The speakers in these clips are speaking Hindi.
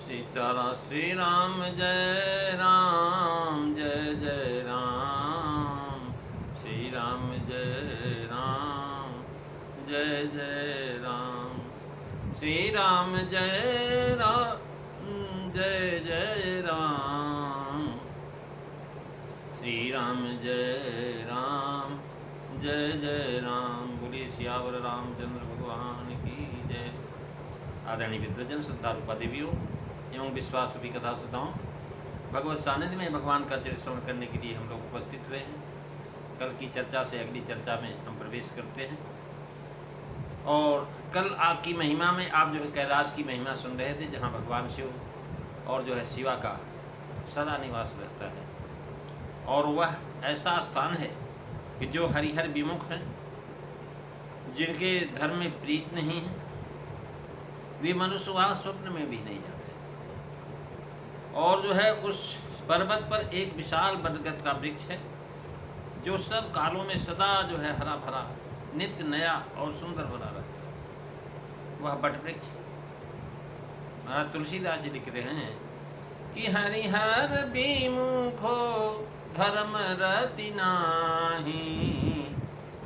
सीताराम श्री राम जय राम जय जय राम श्री राम जय राम जय जय राम श्री राम जय राम जय जय राम श्री राम जय राम जय जय राम। बोलिए सियावर रामचंद्र भगवान की जय। आदरणीय विद्वजन, श्रद्धारूपा देवियों एवं विश्वास रूपी कथा श्रोताओं, भगवत सानिध्य में भगवान का चरित्र श्रवण करने के लिए हम लोग उपस्थित हुए हैं। कल की चर्चा से अगली चर्चा में हम प्रवेश करते हैं। और कल आपकी महिमा में आप जो है कैलाश की महिमा सुन रहे थे, जहाँ भगवान शिव और जो है शिवा का सदा निवास रहता है। और वह ऐसा स्थान है कि जो हरिहर विमुख हैं, जिनके धर्म में प्रीत नहीं है, वे मनुष्य वहाँ स्वप्न में भी नहीं जाते। और जो है उस पर्वत पर एक विशाल बरगद का वृक्ष है, जो सब कालों में सदा जो है हरा भरा नित्य नया और सुंदर बना रहता है। वह बट वृक्ष महाराज तुलसीदास जी लिख रहे हैं कि हरिहर विमुखो धर्म रति नाही,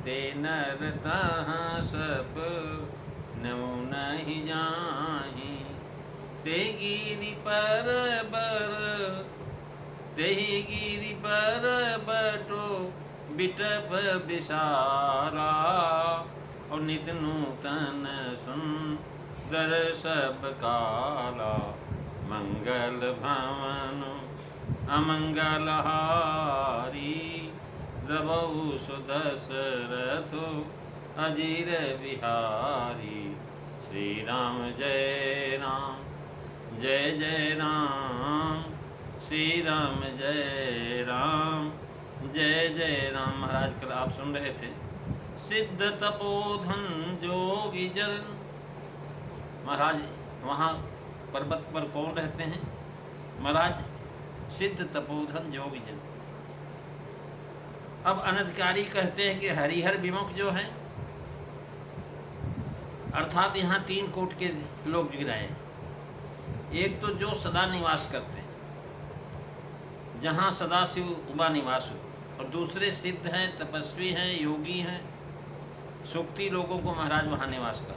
ते नर तहाँ सप नौ नहीं जाही। ते गिरि पर बर ते गिरि पर बटो बिटप विशाला, और नित नूतन सुंदर सब काला। मंगल भवन अमंगल हारी, रबहु सुदशरथो अजीर बिहारी। श्री राम जय राम जय जय राम श्री राम जय राम जय जय राम। महाराज कल आप सुन रहे थे सिद्ध तपोधन जोगी जन। महाराज वहाँ पर्वत पर कौन रहते हैं? महाराज सिद्ध तपोधन जोगी जन। अब अनधिकारी कहते हैं कि हरिहर विमुख जो हैं, अर्थात यहाँ तीन कोट के लोग गिराए हैं। एक तो जो सदा निवास करते हैं, जहाँ सदा शिव उमा निवास हो, और दूसरे सिद्ध हैं, तपस्वी हैं, योगी हैं, सुक्ति लोगों को महाराज वहाँ निवास कर।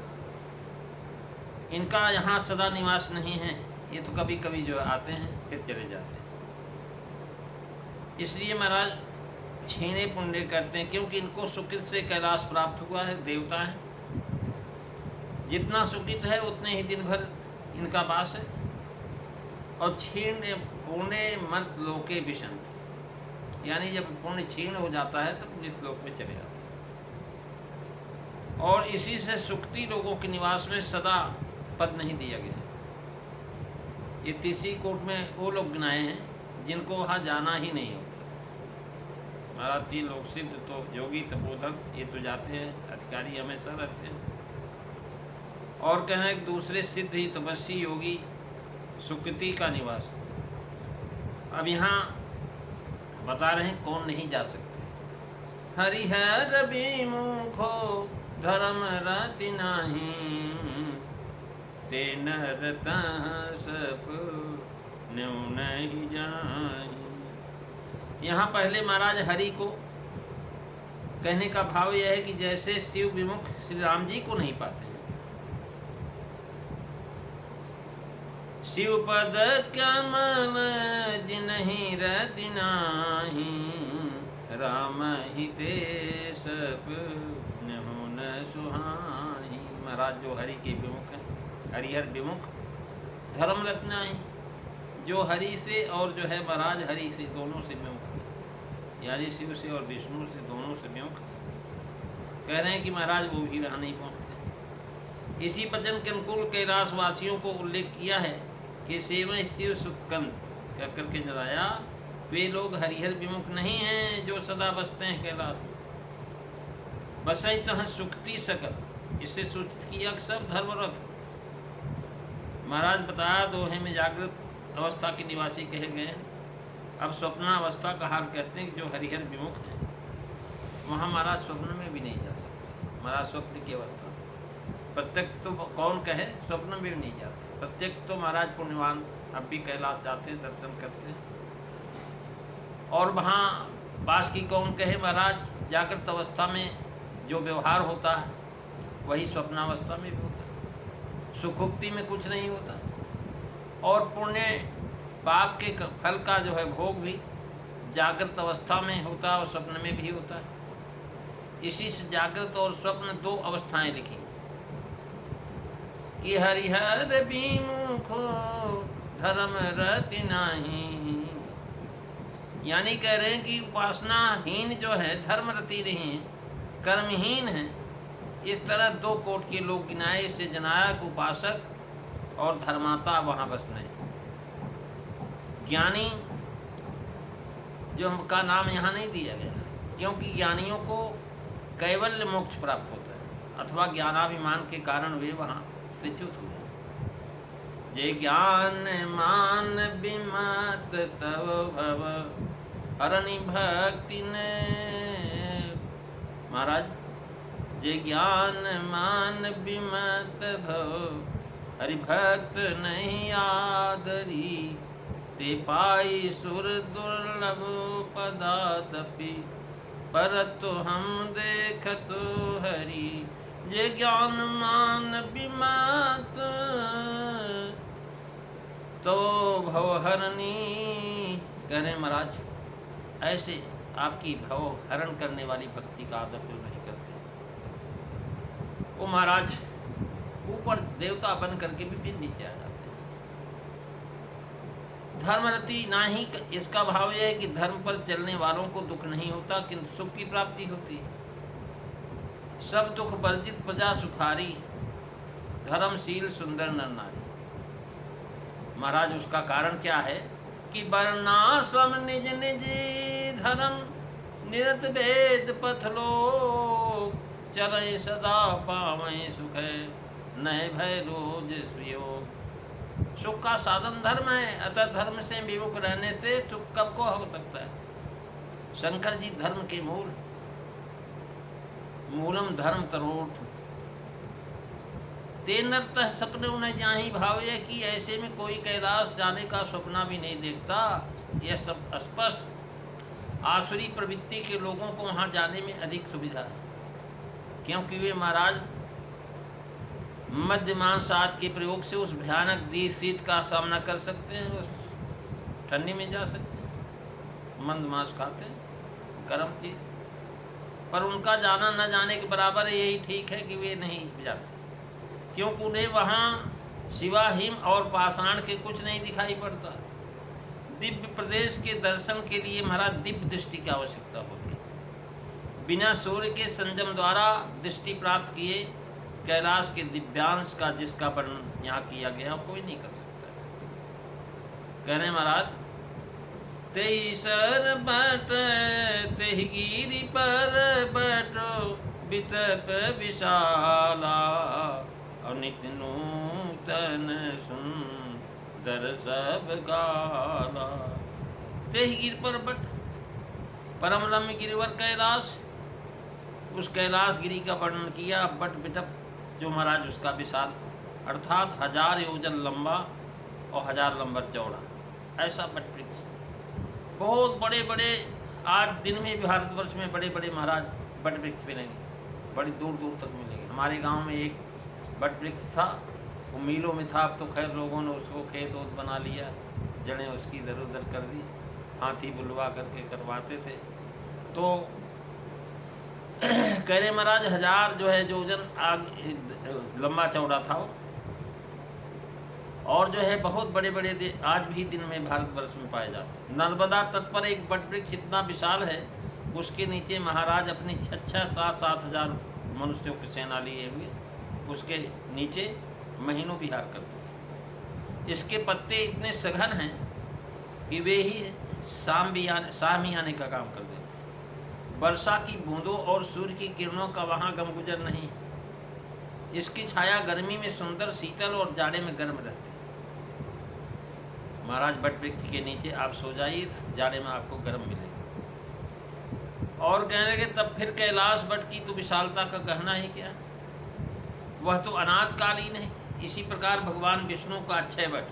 इनका यहाँ सदा निवास नहीं है, ये तो कभी कभी जो आते हैं फिर चले जाते हैं। इसलिए महाराज छीने पुण्य करते हैं, क्योंकि इनको सुकृत से कैलाश प्राप्त हुआ है, देवता है। जितना सुकृत है उतने ही दिन भर इनका वास है। और क्षीण पुण्य मर्त लोके विशंत, यानी जब पुण्य क्षीण हो जाता है तब मृत लोक में चले जाते हैं। और इसी से सुक्ति लोगों के निवास में सदा पद नहीं दिया गया। ये तीसरी कोट में वो लोग गिनाए हैं जिनको वहाँ जाना ही नहीं होता। महाराज तीन लोग सिद्ध तो योगी तपोधक, ये तो जाते हैं, अधिकारी हमेशा रहते हैं। और कहना एक दूसरे सिद्ध ही तपस्वी योगी सुकृति का निवास। अब यहाँ बता रहे हैं कौन नहीं जा सकते। हरिहर विमुखो धर्म रति नाही, ते नर तहाँ सप न्यू नहीं जाही। यहाँ पहले महाराज हरि को कहने का भाव यह है कि जैसे शिव विमुख श्री राम जी को नहीं पाते, शिव पद कमल जिनहि रति नाही, राम ही ते सप न्यु न सुहाही। महाराज जो हरि के विमुख हैं, हरिहर विमुख, धर्म रत्नाही, जो हरि से और जो है महाराज हरि से दोनों से विमुख है, यानी शिव से और विष्णु से दोनों से विमुख। कह रहे हैं कि महाराज वो भी वहाँ नहीं पहुँचते। इसी वचन के अनुकूल कैलाश वासियों को उल्लेख किया है कि सेवं शिव सुकंद कह करके जलाया, वे लोग हरिहर विमुख नहीं हैं जो सदा बसते हैं कैलाश में। बसई तह सुक्ति सकल, इससे सूचित किया सब धर्मरथ। महाराज बताया दोहे में जागृत अवस्था के निवासी कहे गए। अब स्वप्नावस्था का हाल कहते हैं कि जो हरिहर विमुख हैं वहाँ महाराज स्वप्न में भी नहीं जा सकते। महाराज स्वप्न की अवस्था प्रत्यक्ष तो कौन कहे, स्वप्न में भी नहीं जाते। प्रत्येक तो महाराज पुण्यवान अब भी कैलाश जाते हैं, दर्शन करते हैं। और वहाँ पास की कौन कहे महाराज, जागृत अवस्था में जो व्यवहार होता है वही स्वप्नावस्था में भी होता है, सुखुप्ति में कुछ नहीं होता। और पुण्य पाप के फल का जो है भोग भी जागृत अवस्था में होता है और स्वप्न में भी होता है। इसी से जागृत और स्वप्न दो अवस्थाएं लिखी कि हरिहर विमुखो धर्म रति नाही, यानी कह रहे हैं कि उपासनाहीन जो है धर्म रति नहीं है, कर्महीन है। इस तरह दो कोट के लोग गिनाए, इससे जनायक, उपासक और धर्माता वहाँ बस नहीं। ज्ञानी जो का नाम यहाँ नहीं दिया गया, क्योंकि ज्ञानियों को कैवल्य मोक्ष प्राप्त होता है, अथवा ज्ञानाभिमान के कारण वे वहाँ से च्युत हुए। जे ज्ञान मान विमत तव भव हरनि भक्ति ने, महाराज जे ज्ञान मान विमत भव हरि भक्त नहीं आदरी, ते पाई सुर दुर्लभ पदातपि परतु हम देखत हरि। जे ज्ञान मान विमत तो भवहरणी, कह रहे महाराज ऐसे आपकी भव हरण करने वाली भक्ति का आदर क्यों नहीं करते। वो महाराज ऊपर देवता बन करके भी फिर नीचे आ जाते हैं। धर्मरति ना ही, इसका भाव यह है कि धर्म पर चलने वालों को दुख नहीं होता किंतु सुख की प्राप्ति होती है। सब दुख वर्जित प्रजा सुखारी, धर्मशील सुंदर नर नारी। महाराज उसका कारण क्या है कि वर्णाश्रम निज निज धर्म निरत वेद पथ लोक, चले सदा पावै सुख नए भय रोज सुयोग। सुख का साधन धर्म है, अतः धर्म से विमुख रहने से सुख कब को हो सकता है। शंकर जी धर्म के मूलम धर्म तरोठ, ते नर्तः सपने उन्हें जाही भावे, कि ऐसे में कोई कैलाश जाने का सपना भी नहीं देखता। यह सब स्पष्ट आसुरी प्रवृत्ति के लोगों को वहाँ जाने में अधिक सुविधा है, क्योंकि वे महाराज मद्यमान साध के प्रयोग से उस भयानक शीत का सामना कर सकते हैं, उस ठंडी में जा सकते हैं, मंद मांस खाते हैं, गर्म चीज। पर उनका जाना न जाने के बराबर है, यही ठीक है कि वे नहीं जाते, क्योंकि उन्हें वहाँ सिवा हिम और पाषाण के कुछ नहीं दिखाई पड़ता। दिव्य प्रदेश के दर्शन के लिए महाराज दिव्य दृष्टि की आवश्यकता होती है। बिना सूर्य के संयम द्वारा दृष्टि प्राप्त किए कैलाश के दिव्यांश का जिसका वर्णन यहाँ किया गया कोई नहीं कर सकता। कह रहे महाराज, तेई सर बट तेहि गिरि पर बटो बितप विशाला, और नित्य नूतन सुंदर सब गाला। तेहि गिरि पर बट, परम रम्य गिरिवर कैलाश, उस कैलाश गिरी का वर्णन किया। बट बिटप जो महाराज उसका विशाल, अर्थात 1000 योजन लंबा और 1000 लंबा चौड़ा, ऐसा बट वृक्ष। बहुत बड़े बड़े, आज दिन में भी भारतवर्ष में बड़े बड़े महाराज बट वृक्ष मिलेंगे, बड़ी दूर दूर तक मिलेंगे। हमारे गांव में एक बट वृक्ष था, वो मीलों में था। अब तो खैर लोगों ने उसको खेत वोत बना लिया, जड़ें उसकी इधर उधर कर दी, हाथी बुलवा करके करवाते थे। तो कह रहे महाराज 1000 जो है योजन आगे लंबा चौड़ा था वो, और जो है बहुत बड़े बड़े आज भी दिन में भारतवर्ष में पाए जाते हैं। नर्मदा तट पर एक बट वृक्ष इतना विशाल है, उसके नीचे महाराज अपनी 6-7 हजार मनुष्यों की सेना लिए हुए उसके नीचे महीनों विहार करते थे। इसके पत्ते इतने सघन हैं कि वे ही शाम ही आने का काम कर देते। वर्षा की बूंदों और सूर्य की किरणों का वहाँ गम गुजर नहीं। इसकी छाया गर्मी में सुंदर शीतल और जाड़े में गर्म रहती है। महाराज बट वृक्ष के नीचे आप सो जाइए, जाड़े में आपको गर्म मिलेगा। और कहने लगे तब फिर कैलाश बट की तो विशालता का कहना ही क्या, वह तो अनाथ कालीन है, इसी प्रकार भगवान विष्णु का अक्षय वट,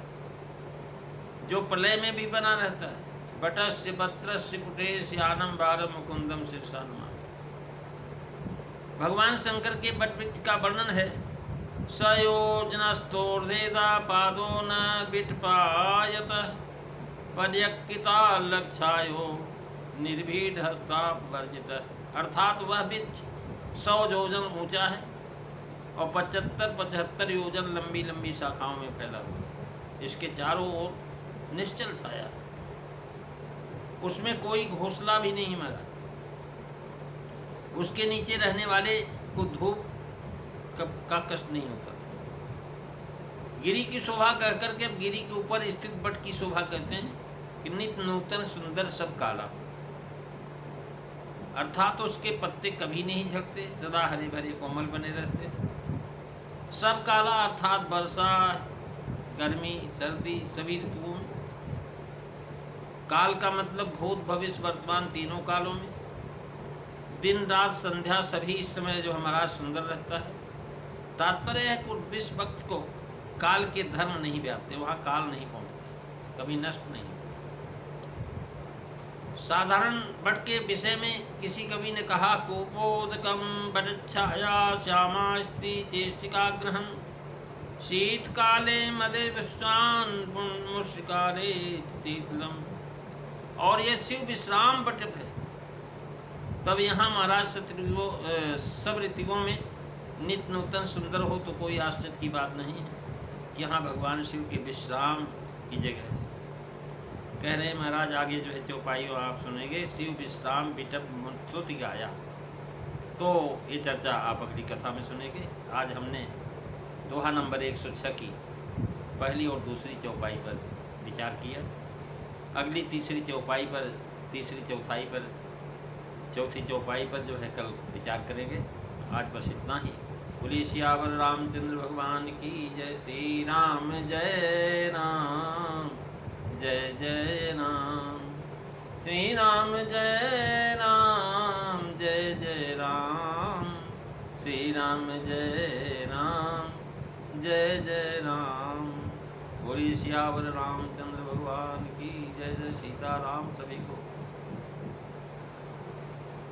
जो प्रलय में भी बना रहता है। वटस्य पत्रस्य कुटेस्य आनम भारम मुकुंदम शीर्षानुमान। भगवान शंकर के वट वृक्ष का वर्णन है। सयोजनस्तोर्धेदा पादो न विटपायत पर्यक्किता लक्षायो निर्भीड हस्ता वर्जित। अर्थात वह वृक्ष 100 योजन ऊंचा है और 75 योजन लंबी लंबी शाखाओं में फैला हुआ। इसके चारों ओर निश्चल छाया, उसमें कोई घोंसला भी नहीं मरा। उसके नीचे रहने वाले को धूप का कष्ट नहीं होता। गिरी की शोभा कहकर के गिरी के ऊपर स्थित वट की शोभा कहते हैं कि नित्य नूतन सुंदर सब काला, अर्थात उसके पत्ते कभी नहीं झड़ते, सदा हरे भरे कोमल बने रहते। सब काला अर्थात वर्षा, गर्मी, सर्दी, सभी ऋतुओं में। काल का मतलब भूत, भविष्य, वर्तमान तीनों कालों में। दिन रात संध्या सभी इस समय जो हमारा सुंदर रहता है। तात्पर्य है कि विश्व भक्त को काल के धर्म नहीं व्यापते, वहाँ काल नहीं पहुँचते, कभी नष्ट नहीं। साधारण वट के विषय में किसी कवि ने कहा, कोपोदकम वटच्छाया श्यामा स्त्री चेष्टिका ग्रहण शीतकाले मदे विश्वान मुष्काले शीतलम। और ये शिव विश्राम वट है। तब यहाँ महाराज सब ऋतुओं में नित्य नूतन सुंदर हो तो कोई आश्चर्य की बात नहीं है। यहाँ भगवान शिव के विश्राम की जगह है। कह रहे हैं महाराज आगे जो है चौपाइयों आप सुनेंगे, शिव विश्राम विटप स्तुति गाया। तो ये चर्चा आप अगली कथा में सुनेंगे। आज हमने दोहा नंबर 106 की पहली और दूसरी चौपाई पर विचार किया। अगली तीसरी चौपाई पर, तीसरी चौथाई पर, चौथी चौपाई पर जो है कल विचार करेंगे। आज बस इतना ही। बोलिए सियावर रामचंद्र भगवान की जय। श्री राम जय राम, जय जय राम। श्री राम जय राम, जय जय राम। श्री राम जय राम, जय जय राम। बोलिए सियावर रामचंद्र भगवान की जय। जय सीताराम सभी को।